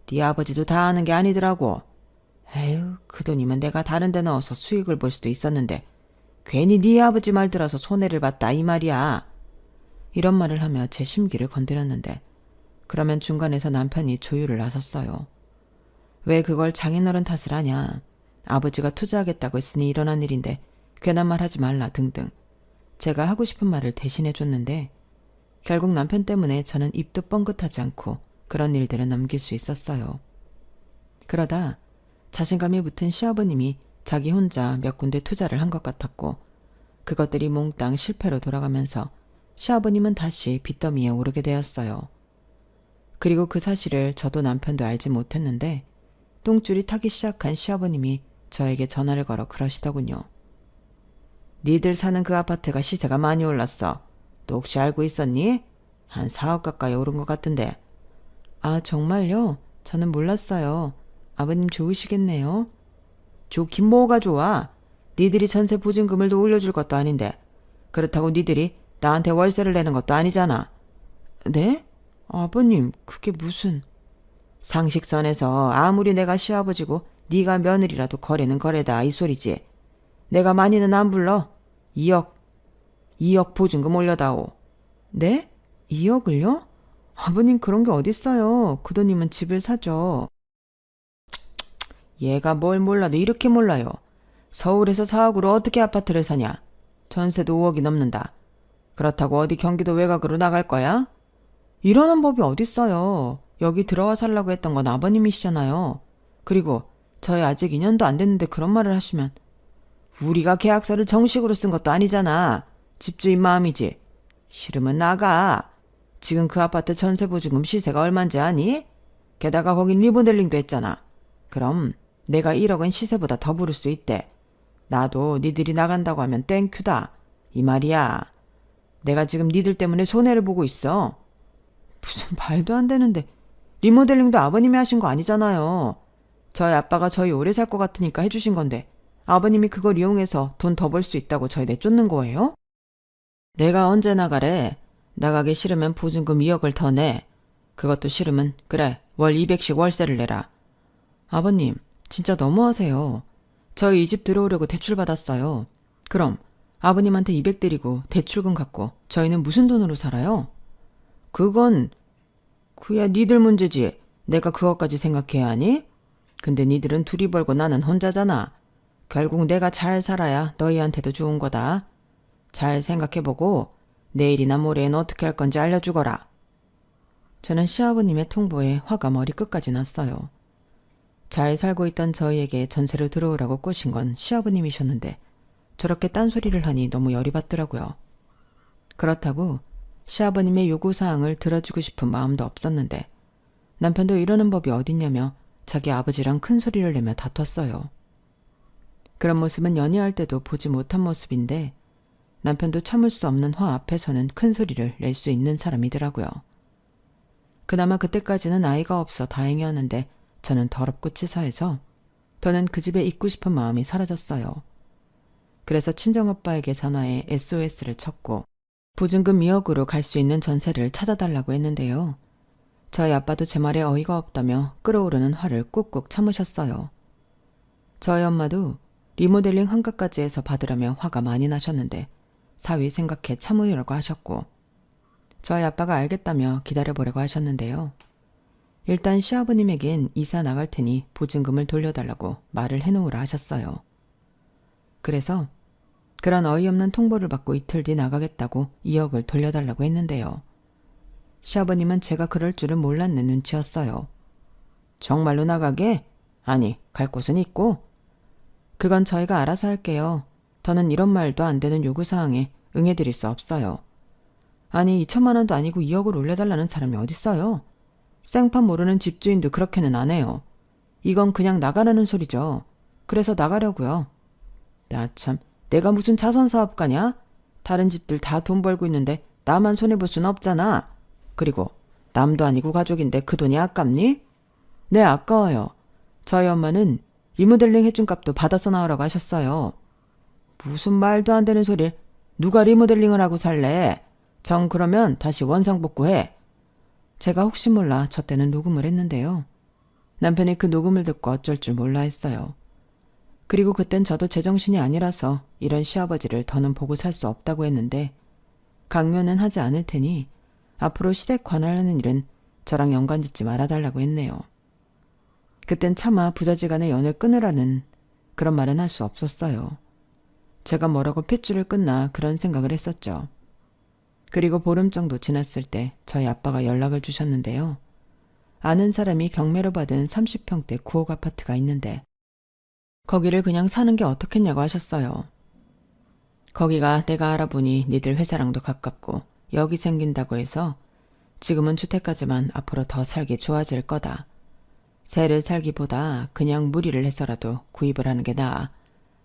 네 아버지도 다 아는 게 아니더라고. 에휴, 그 돈이면 내가 다른 데 넣어서 수익을 볼 수도 있었는데 괜히 네 아버지 말 들어서 손해를 봤다 이 말이야. 이런 말을 하며 제 심기를 건드렸는데 그러면 중간에서 남편이 조율을 나섰어요. 왜 그걸 장인어른 탓을 하냐. 아버지가 투자하겠다고 했으니 일어난 일인데 괜한 말 하지 말라 등등. 제가 하고 싶은 말을 대신해 줬는데 결국 남편 때문에 저는 입도 뻥긋하지 않고 그런 일들을 넘길 수 있었어요. 그러다 자신감이 붙은 시아버님이 자기 혼자 몇 군데 투자를 한 것 같았고 그것들이 몽땅 실패로 돌아가면서 시아버님은 다시 빚더미에 오르게 되었어요. 그리고 그 사실을 저도 남편도 알지 못했는데 똥줄이 타기 시작한 시아버님이 저에게 전화를 걸어 그러시더군요. 니들 사는 그 아파트가 시세가 많이 올랐어. 너 혹시 알고 있었니? 한 4억 가까이 오른 것 같은데. 아, 정말요? 저는 몰랐어요. 아버님 좋으시겠네요. 좋긴 뭐가 좋아. 니들이 전세 보증금을 더 올려줄 것도 아닌데. 그렇다고 니들이 나한테 월세를 내는 것도 아니잖아. 네? 아버님, 그게 무슨... 상식선에서 아무리 내가 시아버지고 네가 며느리라도 거래는 거래다 이 소리지. 내가 많이는 안 불러. 2억 보증금 올려다오. 네? 2억을요? 아버님 그런 게 어딨어요. 그 돈이면 집을 사죠. 얘가 뭘 몰라도 이렇게 몰라요. 서울에서 4억으로 어떻게 아파트를 사냐. 전세도 5억이 넘는다. 그렇다고 어디 경기도 외곽으로 나갈 거야? 이러는 법이 어딨어요. 여기 들어와 살라고 했던 건 아버님이시잖아요. 그리고 저희 아직 2년도 안 됐는데 그런 말을 하시면 우리가 계약서를 정식으로 쓴 것도 아니잖아. 집주인 마음이지. 싫으면 나가. 지금 그 아파트 전세 보증금 시세가 얼만지 아니? 게다가 거긴 리모델링도 했잖아. 그럼 내가 1억은 시세보다 더 부를 수 있대. 나도 니들이 나간다고 하면 땡큐다. 이 말이야. 내가 지금 니들 때문에 손해를 보고 있어. 무슨 말도 안 되는데. 리모델링도 아버님이 하신 거 아니잖아요. 저희 아빠가 저희 오래 살 것 같으니까 해주신 건데 아버님이 그걸 이용해서 돈 더 벌 수 있다고 저희 내쫓는 거예요? 내가 언제 나가래? 나가기 싫으면 보증금 2억을 더 내. 그것도 싫으면 그래 월 200씩 월세를 내라. 아버님 진짜 너무하세요. 저희 이 집 들어오려고 대출 받았어요. 그럼 아버님한테 200 드리고 대출금 갚고 저희는 무슨 돈으로 살아요? 그건 그야 니들 문제지. 내가 그것까지 생각해야 하니? 근데 니들은 둘이 벌고 나는 혼자잖아. 결국 내가 잘 살아야 너희한테도 좋은 거다. 잘 생각해보고 내일이나 모레엔 어떻게 할 건지 알려주거라. 저는 시아버님의 통보에 화가 머리끝까지 났어요. 잘 살고 있던 저희에게 전세로 들어오라고 꼬신 건 시아버님이셨는데 저렇게 딴소리를 하니 너무 열이 받더라고요. 그렇다고 시아버님의 요구사항을 들어주고 싶은 마음도 없었는데 남편도 이러는 법이 어딨냐며 자기 아버지랑 큰 소리를 내며 다퉜어요. 그런 모습은 연애할 때도 보지 못한 모습인데 남편도 참을 수 없는 화 앞에서는 큰 소리를 낼 수 있는 사람이더라고요. 그나마 그때까지는 아이가 없어 다행이었는데 저는 더럽고 치사해서 더는 그 집에 있고 싶은 마음이 사라졌어요. 그래서 친정아빠에게 전화해 SOS를 쳤고 보증금 2억으로 갈 수 있는 전세를 찾아달라고 했는데요. 저희 아빠도 제 말에 어이가 없다며 끓어오르는 화를 꾹꾹 참으셨어요. 저희 엄마도 리모델링 환가까지 해서 받으라며 화가 많이 나셨는데 사위 생각해 참으려고 하셨고 저희 아빠가 알겠다며 기다려보려고 하셨는데요. 일단 시아버님에겐 이사 나갈 테니 보증금을 돌려달라고 말을 해놓으라 하셨어요. 그래서 그런 어이없는 통보를 받고 이틀 뒤 나가겠다고 2억을 돌려달라고 했는데요. 시아버님은 제가 그럴 줄은 몰랐는 눈치였어요. 정말로 나가게? 아니, 갈 곳은 있고. 그건 저희가 알아서 할게요. 더는 이런 말도 안 되는 요구사항에 응해드릴 수 없어요. 아니 2천만 원도 아니고 2억을 올려달라는 사람이 어딨어요? 생판 모르는 집주인도 그렇게는 안 해요. 이건 그냥 나가라는 소리죠. 그래서 나가려고요. 나 참, 내가 무슨 자선사업가냐? 다른 집들 다 돈 벌고 있는데 나만 손해볼 순 없잖아. 그리고 남도 아니고 가족인데 그 돈이 아깝니? 네, 아까워요. 저희 엄마는 리모델링 해준 값도 받아서 나오라고 하셨어요. 무슨 말도 안 되는 소리. 누가 리모델링을 하고 살래? 정 그러면 다시 원상복구해. 제가 혹시 몰라 저 때는 녹음을 했는데요. 남편이 그 녹음을 듣고 어쩔 줄 몰라 했어요. 그리고 그땐 저도 제정신이 아니라서 이런 시아버지를 더는 보고 살 수 없다고 했는데 강요는 하지 않을 테니 앞으로 시댁 관할하는 일은 저랑 연관짓지 말아달라고 했네요. 그땐 차마 부자지간의 연을 끊으라는 그런 말은 할 수 없었어요. 제가 뭐라고 핏줄을 끊나 그런 생각을 했었죠. 그리고 보름 정도 지났을 때 저희 아빠가 연락을 주셨는데요. 아는 사람이 경매로 받은 30평대 9억 아파트가 있는데 거기를 그냥 사는 게 어떻겠냐고 하셨어요. 거기가 내가 알아보니 니들 회사랑도 가깝고 여기 생긴다고 해서 지금은 주택까지만 앞으로 더 살기 좋아질 거다. 새를 살기보다 그냥 무리를 해서라도 구입을 하는 게 나아.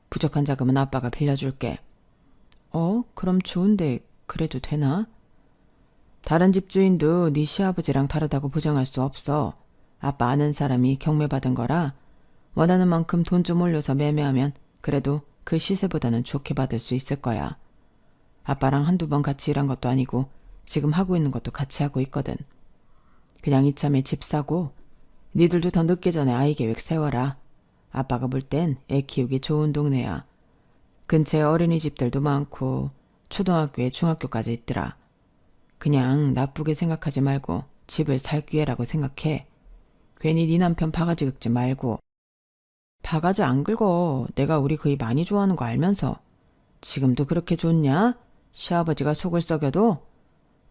부족한 자금은 아빠가 빌려줄게. 그럼 좋은데 그래도 되나? 다른 집주인도 네 시아버지랑 다르다고 부정할 수 없어. 아빠 아는 사람이 경매받은 거라 원하는 만큼 돈 좀 올려서 매매하면 그래도 그 시세보다는 좋게 받을 수 있을 거야. 아빠랑 한두 번 같이 일한 것도 아니고 지금 하고 있는 것도 같이 하고 있거든. 그냥 이참에 집 사고 니들도 더 늦기 전에 아이 계획 세워라. 아빠가 볼 땐 애 키우기 좋은 동네야. 근처에 어린이집들도 많고 초등학교에 중학교까지 있더라. 그냥 나쁘게 생각하지 말고 집을 살 기회라고 생각해. 괜히 네 남편 바가지 긁지 말고. 바가지 안 긁어. 내가 우리 그이 많이 좋아하는 거 알면서. 지금도 그렇게 좋냐? 시아버지가 속을 썩여도?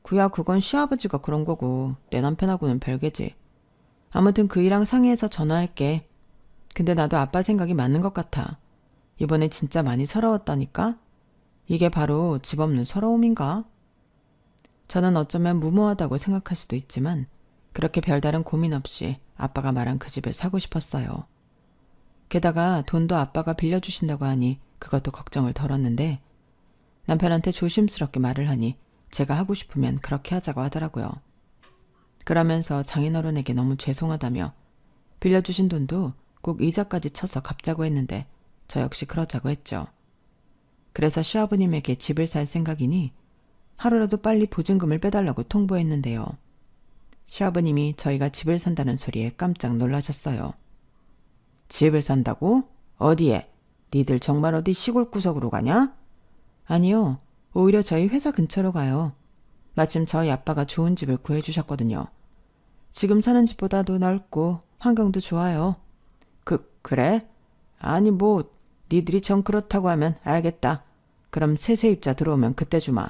그야 그건 시아버지가 그런 거고 내 남편하고는 별개지. 아무튼 그이랑 상의해서 전화할게. 근데 나도 아빠 생각이 맞는 것 같아. 이번에 진짜 많이 서러웠다니까? 이게 바로 집 없는 서러움인가? 저는 어쩌면 무모하다고 생각할 수도 있지만 그렇게 별다른 고민 없이 아빠가 말한 그 집을 사고 싶었어요. 게다가 돈도 아빠가 빌려주신다고 하니 그것도 걱정을 덜었는데 남편한테 조심스럽게 말을 하니 제가 하고 싶으면 그렇게 하자고 하더라고요. 그러면서 장인어른에게 너무 죄송하다며 빌려주신 돈도 꼭 이자까지 쳐서 갚자고 했는데 저 역시 그러자고 했죠. 그래서 시아버님에게 집을 살 생각이니 하루라도 빨리 보증금을 빼달라고 통보했는데요. 시아버님이 저희가 집을 산다는 소리에 깜짝 놀라셨어요. 집을 산다고? 어디에? 니들 정말 어디 시골 구석으로 가냐? 아니요. 오히려 저희 회사 근처로 가요. 마침 저희 아빠가 좋은 집을 구해주셨거든요. 지금 사는 집보다도 넓고 환경도 좋아요. 그래? 아니 뭐 니들이 정 그렇다고 하면 알겠다. 그럼 새 세입자 들어오면 그때 주마.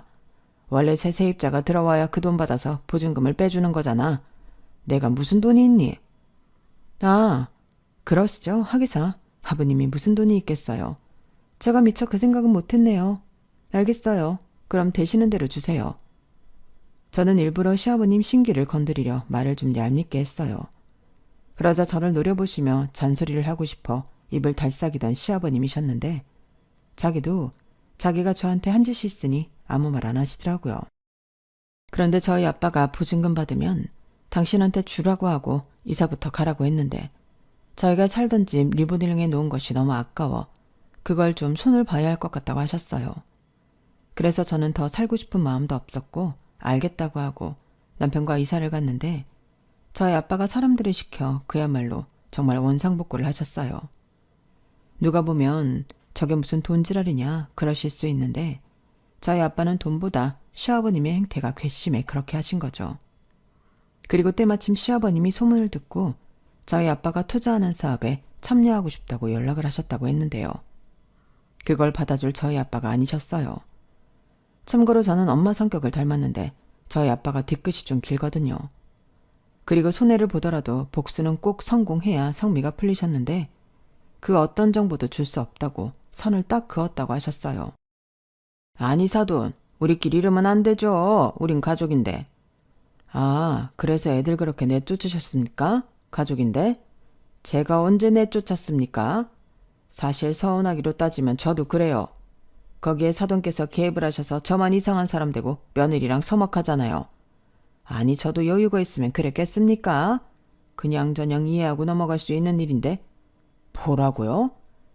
원래 새 세입자가 들어와야 그 돈 받아서 보증금을 빼주는 거잖아. 내가 무슨 돈이 있니? 아, 그러시죠, 하기사. 아버님이 무슨 돈이 있겠어요. 제가 미처 그 생각은 못했네요. 알겠어요. 그럼 되시는 대로 주세요. 저는 일부러 시아버님 심기를 건드리려 말을 좀 얄밉게 했어요. 그러자 저를 노려보시며 잔소리를 하고 싶어 입을 달싹이던 시아버님이셨는데 자기도 자기가 저한테 한 짓이 있으니 아무 말 안 하시더라고요. 그런데 저희 아빠가 보증금 받으면 당신한테 주라고 하고 이사부터 가라고 했는데 저희가 살던 집 리모델링해 놓은 것이 너무 아까워 그걸 좀 손을 봐야 할 것 같다고 하셨어요. 그래서 저는 더 살고 싶은 마음도 없었고 알겠다고 하고 남편과 이사를 갔는데 저희 아빠가 사람들을 시켜 그야말로 정말 원상복구를 하셨어요. 누가 보면 저게 무슨 돈지랄이냐 그러실 수 있는데 저희 아빠는 돈보다 시아버님의 행태가 괘씸해 그렇게 하신 거죠. 그리고 때마침 시아버님이 소문을 듣고 저희 아빠가 투자하는 사업에 참여하고 싶다고 연락을 하셨다고 했는데요. 그걸 받아줄 저희 아빠가 아니셨어요. 참고로 저는 엄마 성격을 닮았는데 저희 아빠가 뒤끝이 좀 길거든요. 그리고 손해를 보더라도 복수는 꼭 성공해야 성미가 풀리셨는데 그 어떤 정보도 줄 수 없다고 선을 딱 그었다고 하셨어요. 아니 사돈, 우리끼리 이러면 안 되죠. 우린 가족인데. 아, 그래서 애들 그렇게 내쫓으셨습니까? 가족인데? 제가 언제 내쫓았습니까? 사실 서운하기로 따지면 저도 그래요. 거기에 사돈께서 개입을 하셔서 저만 이상한 사람 되고 며느리랑 서먹하잖아요. 아니 저도 여유가 있으면 그랬겠습니까? 그냥저냥 이해하고 넘어갈 수 있는 일인데. 뭐라고요?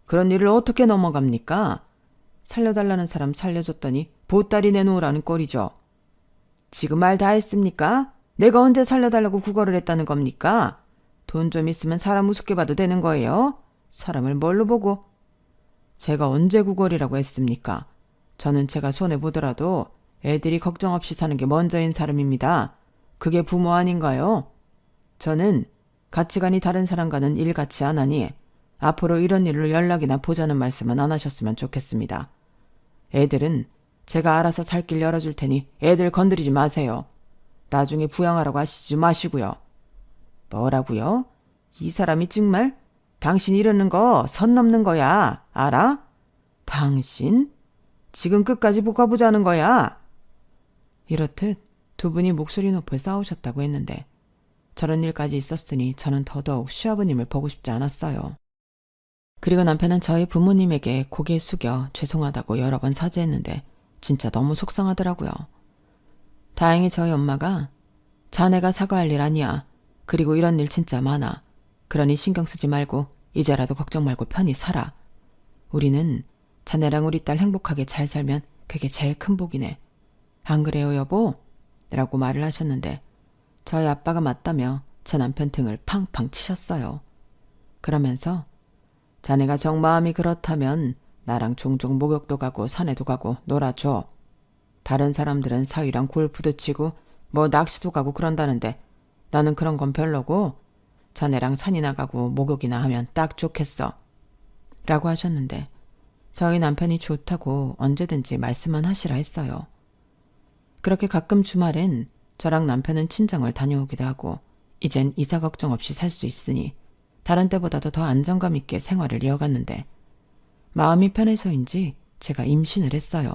그런 일을 어떻게 넘어갑니까? 살려달라는 사람 살려줬더니 보따리 내놓으라는 꼴이죠. 지금 말 다 했습니까? 내가 언제 살려달라고 구걸을 했다는 겁니까? 돈 좀 있으면 사람 우습게 봐도 되는 거예요? 사람을 뭘로 보고? 제가 언제 구걸이라고 했습니까? 저는 제가 손해보더라도 애들이 걱정 없이 사는 게 먼저인 사람입니다. 그게 부모 아닌가요? 저는 가치관이 다른 사람과는 일같이 안 하니 앞으로 이런 일로 연락이나 보자는 말씀은 안 하셨으면 좋겠습니다. 애들은 제가 알아서 살 길 열어줄 테니 애들 건드리지 마세요. 나중에 부양하라고 하시지 마시고요. 뭐라고요? 이 사람이 정말? 당신 이러는 거 선 넘는 거야. 알아? 당신? 지금 끝까지 볶아보자는 거야. 이렇듯 두 분이 목소리 높여 싸우셨다고 했는데 저런 일까지 있었으니 저는 더더욱 시아버님을 보고 싶지 않았어요. 그리고 남편은 저희 부모님에게 고개 숙여 죄송하다고 여러 번 사죄했는데 진짜 너무 속상하더라고요. 다행히 저희 엄마가 자네가 사과할 일 아니야. 그리고 이런 일 진짜 많아. 그러니 신경 쓰지 말고 이제라도 걱정 말고 편히 살아. 우리는 자네랑 우리 딸 행복하게 잘 살면 그게 제일 큰 복이네. 안 그래요 여보? 라고 말을 하셨는데 저희 아빠가 맞다며 제 남편 등을 팡팡 치셨어요. 그러면서 자네가 정 마음이 그렇다면 나랑 종종 목욕도 가고 산에도 가고 놀아줘. 다른 사람들은 사위랑 골프도 치고 뭐 낚시도 가고 그런다는데 나는 그런 건 별로고 자네랑 산이나 가고 목욕이나 하면 딱 좋겠어. 라고 하셨는데 저희 남편이 좋다고 언제든지 말씀만 하시라 했어요. 그렇게 가끔 주말엔 저랑 남편은 친정을 다녀오기도 하고 이젠 이사 걱정 없이 살 수 있으니 다른 때보다도 더 안정감 있게 생활을 이어갔는데 마음이 편해서인지 제가 임신을 했어요.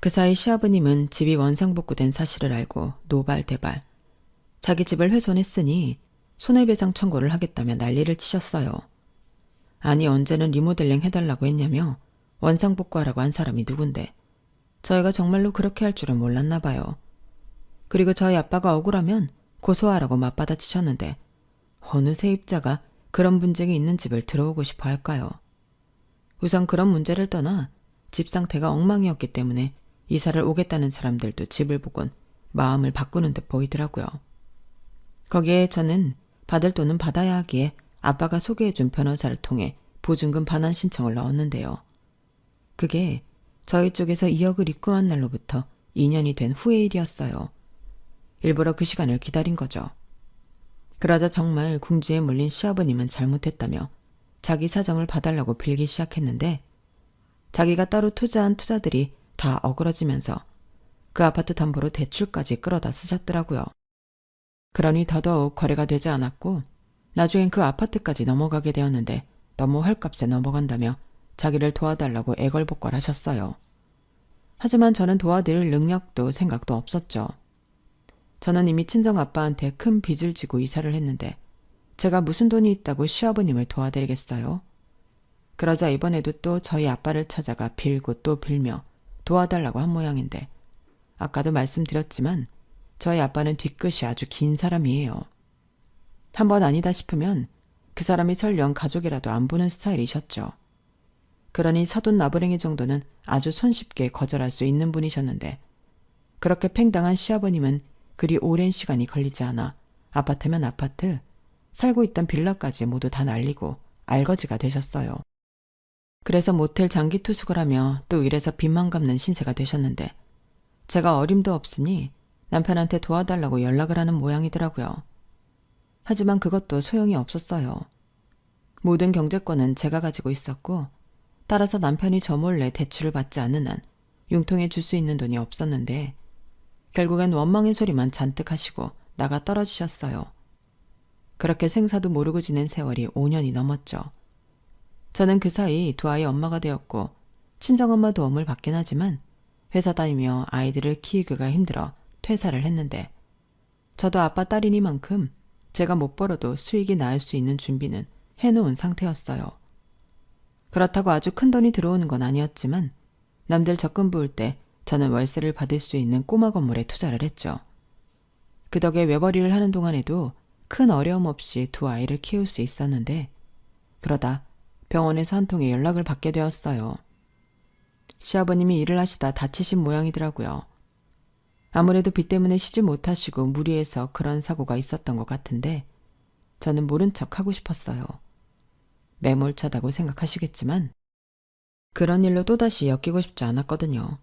그 사이 시아버님은 집이 원상복구된 사실을 알고 노발대발 자기 집을 훼손했으니 손해배상 청구를 하겠다며 난리를 치셨어요. 아니 언제는 리모델링 해달라고 했냐며 원상복구하라고 한 사람이 누군데 저희가 정말로 그렇게 할 줄은 몰랐나 봐요. 그리고 저희 아빠가 억울하면 고소하라고 맞받아치셨는데 어느 세입자가 그런 분쟁이 있는 집을 들어오고 싶어 할까요? 우선 그런 문제를 떠나 집 상태가 엉망이었기 때문에 이사를 오겠다는 사람들도 집을 보곤 마음을 바꾸는 듯 보이더라고요. 거기에 저는 받을 돈은 받아야 하기에 아빠가 소개해준 변호사를 통해 보증금 반환 신청을 넣었는데요. 그게 저희 쪽에서 2억을 입금한 날로부터 2년이 된 후의 일이었어요. 일부러 그 시간을 기다린 거죠. 그러자 정말 궁지에 몰린 시아버님은 잘못했다며 자기 사정을 봐달라고 빌기 시작했는데 자기가 따로 투자한 투자들이 다 어그러지면서 그 아파트 담보로 대출까지 끌어다 쓰셨더라고요. 그러니 더더욱 거래가 되지 않았고 나중엔 그 아파트까지 넘어가게 되었는데 너무 헐값에 넘어간다며 자기를 도와달라고 애걸복걸하셨어요. 하지만 저는 도와드릴 능력도 생각도 없었죠. 저는 이미 친정아빠한테 큰 빚을 지고 이사를 했는데 제가 무슨 돈이 있다고 시아버님을 도와드리겠어요? 그러자 이번에도 또 저희 아빠를 찾아가 빌고 또 빌며 도와달라고 한 모양인데 아까도 말씀드렸지만 저희 아빠는 뒤끝이 아주 긴 사람이에요. 한번 아니다 싶으면 그 사람이 설령 가족이라도 안 보는 스타일이셨죠. 그러니 사돈 나부랭이 정도는 아주 손쉽게 거절할 수 있는 분이셨는데 그렇게 팽당한 시아버님은 그리 오랜 시간이 걸리지 않아 아파트면 아파트, 살고 있던 빌라까지 모두 다 날리고 알거지가 되셨어요. 그래서 모텔 장기 투숙을 하며 또 이래서 빚만 갚는 신세가 되셨는데 제가 어림도 없으니 남편한테 도와달라고 연락을 하는 모양이더라고요. 하지만 그것도 소용이 없었어요. 모든 경제권은 제가 가지고 있었고 따라서 남편이 저 몰래 대출을 받지 않는 한 융통해 줄 수 있는 돈이 없었는데 결국엔 원망의 소리만 잔뜩 하시고 나가 떨어지셨어요. 그렇게 생사도 모르고 지낸 세월이 5년이 넘었죠. 저는 그 사이 두 아이 엄마가 되었고 친정엄마 도움을 받긴 하지만 회사 다니며 아이들을 키우기가 힘들어 퇴사를 했는데 저도 아빠 딸이니만큼 제가 못 벌어도 수익이 나을 수 있는 준비는 해놓은 상태였어요. 그렇다고 아주 큰 돈이 들어오는 건 아니었지만 남들 적금 부을 때 저는 월세를 받을 수 있는 꼬마 건물에 투자를 했죠. 그 덕에 외벌이를 하는 동안에도 큰 어려움 없이 두 아이를 키울 수 있었는데 그러다 병원에서 한 통의 연락을 받게 되었어요. 시아버님이 일을 하시다 다치신 모양이더라고요. 아무래도 빚 때문에 쉬지 못하시고 무리해서 그런 사고가 있었던 것 같은데 저는 모른 척 하고 싶었어요. 매몰차다고 생각하시겠지만 그런 일로 또다시 엮이고 싶지 않았거든요.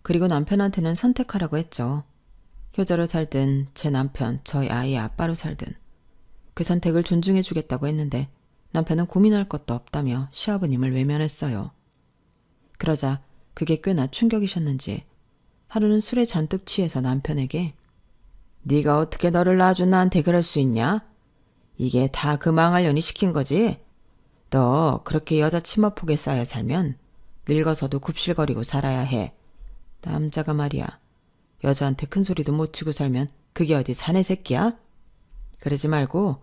그리고 남편한테는 선택하라고 했죠. 효자로 살든 제 남편, 저희 아이의 아빠로 살든 그 선택을 존중해 주겠다고 했는데 남편은 고민할 것도 없다며 시아버님을 외면했어요. 그러자 그게 꽤나 충격이셨는지 하루는 술에 잔뜩 취해서 남편에게 네가 어떻게 너를 낳아준 나한테 그럴 수 있냐? 이게 다 그 망할 년이 시킨 거지? 너 그렇게 여자 치마폭에 쌓여 살면 늙어서도 굽실거리고 살아야 해. 남자가 말이야. 여자한테 큰 소리도 못 치고 살면 그게 어디 사내 새끼야? 그러지 말고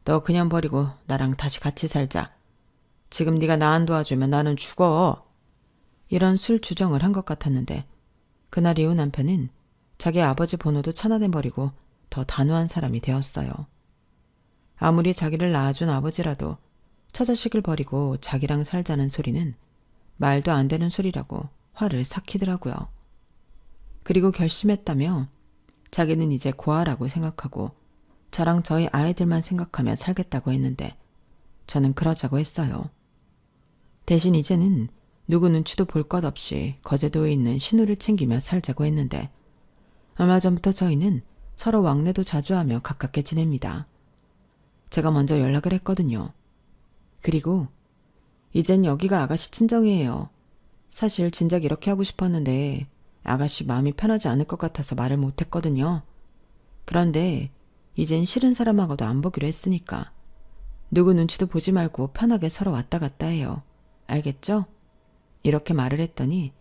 너 그냥 버리고 나랑 다시 같이 살자. 지금 네가 나 안 도와주면 나는 죽어. 이런 술 주정을 한 것 같았는데 그날 이후 남편은 자기 아버지 번호도 차단해버리고 더 단호한 사람이 되었어요. 아무리 자기를 낳아준 아버지라도 처자식을 버리고 자기랑 살자는 소리는 말도 안 되는 소리라고 화를 삭히더라고요. 그리고 결심했다며 자기는 이제 고아라고 생각하고 저랑 저희 아이들만 생각하며 살겠다고 했는데 저는 그러자고 했어요. 대신 이제는 누구 눈치도 볼 것 없이 거제도에 있는 신우를 챙기며 살자고 했는데 얼마 전부터 저희는 서로 왕래도 자주 하며 가깝게 지냅니다. 제가 먼저 연락을 했거든요. 그리고 이젠 여기가 아가씨 친정이에요. 사실 진작 이렇게 하고 싶었는데 아가씨 마음이 편하지 않을 것 같아서 말을 못했거든요. 그런데 이젠 싫은 사람하고도 안 보기로 했으니까 누구 눈치도 보지 말고 편하게 서로 왔다 갔다 해요. 알겠죠? 이렇게 말을 했더니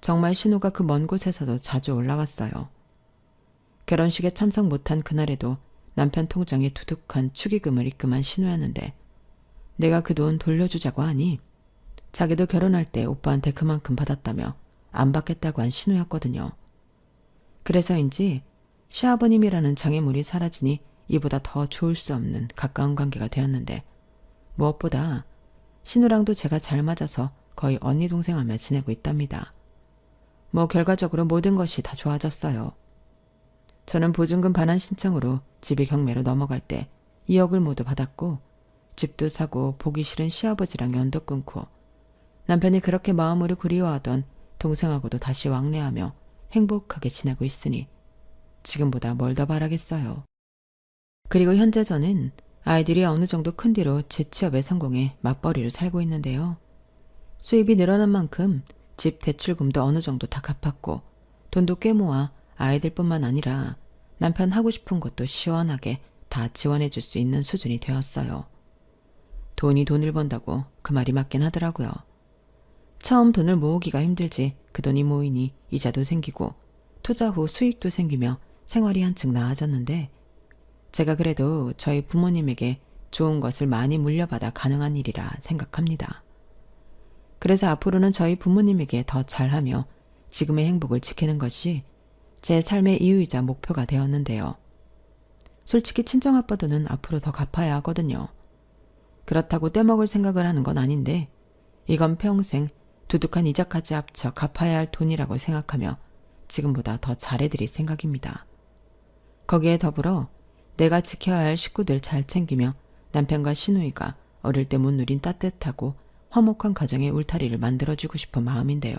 정말 신우가 그 먼 곳에서도 자주 올라왔어요. 결혼식에 참석 못한 그날에도 남편 통장에 두둑한 축의금을 입금한 신우였는데 내가 그 돈 돌려주자고 하니 자기도 결혼할 때 오빠한테 그만큼 받았다며 안 받겠다고 한 신호였거든요. 그래서인지 시아버님이라는 장애물이 사라지니 이보다 더 좋을 수 없는 가까운 관계가 되었는데 무엇보다 신우랑도 제가 잘 맞아서 거의 언니 동생하며 지내고 있답니다. 뭐 결과적으로 모든 것이 다 좋아졌어요. 저는 보증금 반환 신청으로 집이 경매로 넘어갈 때 2억을 모두 받았고 집도 사고 보기 싫은 시아버지랑 연도 끊고 남편이 그렇게 마음으로 그리워하던 동생하고도 다시 왕래하며 행복하게 지내고 있으니 지금보다 뭘 더 바라겠어요. 그리고 현재 저는 아이들이 어느 정도 큰 뒤로 제 취업에 성공해 맞벌이로 살고 있는데요. 수입이 늘어난 만큼 집 대출금도 어느 정도 다 갚았고 돈도 꽤 모아 아이들뿐만 아니라 남편 하고 싶은 것도 시원하게 다 지원해 줄 수 있는 수준이 되었어요. 돈이 돈을 번다고 그 말이 맞긴 하더라고요. 처음 돈을 모으기가 힘들지 그 돈이 모이니 이자도 생기고 투자 후 수익도 생기며 생활이 한층 나아졌는데 제가 그래도 저희 부모님에게 좋은 것을 많이 물려받아 가능한 일이라 생각합니다. 그래서 앞으로는 저희 부모님에게 더 잘하며 지금의 행복을 지키는 것이 제 삶의 이유이자 목표가 되었는데요. 솔직히 친정아빠도는 앞으로 더 갚아야 하거든요. 그렇다고 떼먹을 생각을 하는 건 아닌데 이건 평생 두둑한 이자까지 합쳐 갚아야 할 돈이라고 생각하며 지금보다 더 잘해드릴 생각입니다. 거기에 더불어 내가 지켜야 할 식구들 잘 챙기며 남편과 시누이가 어릴 때 못 누린 따뜻하고 화목한 가정의 울타리를 만들어주고 싶은 마음인데요.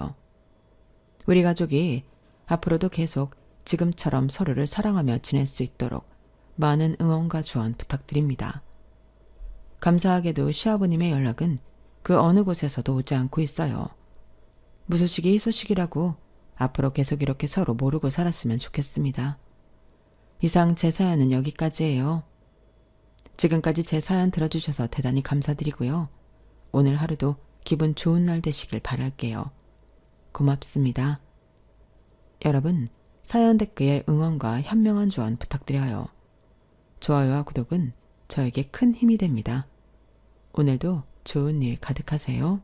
우리 가족이 앞으로도 계속 지금처럼 서로를 사랑하며 지낼 수 있도록 많은 응원과 조언 부탁드립니다. 감사하게도 시아버님의 연락은 그 어느 곳에서도 오지 않고 있어요. 무소식이 희소식이라고 앞으로 계속 이렇게 서로 모르고 살았으면 좋겠습니다. 이상 제 사연은 여기까지예요. 지금까지 제 사연 들어주셔서 대단히 감사드리고요. 오늘 하루도 기분 좋은 날 되시길 바랄게요. 고맙습니다. 여러분, 사연 댓글에 응원과 현명한 조언 부탁드려요. 좋아요와 구독은 저에게 큰 힘이 됩니다. 오늘도 좋은 일 가득하세요.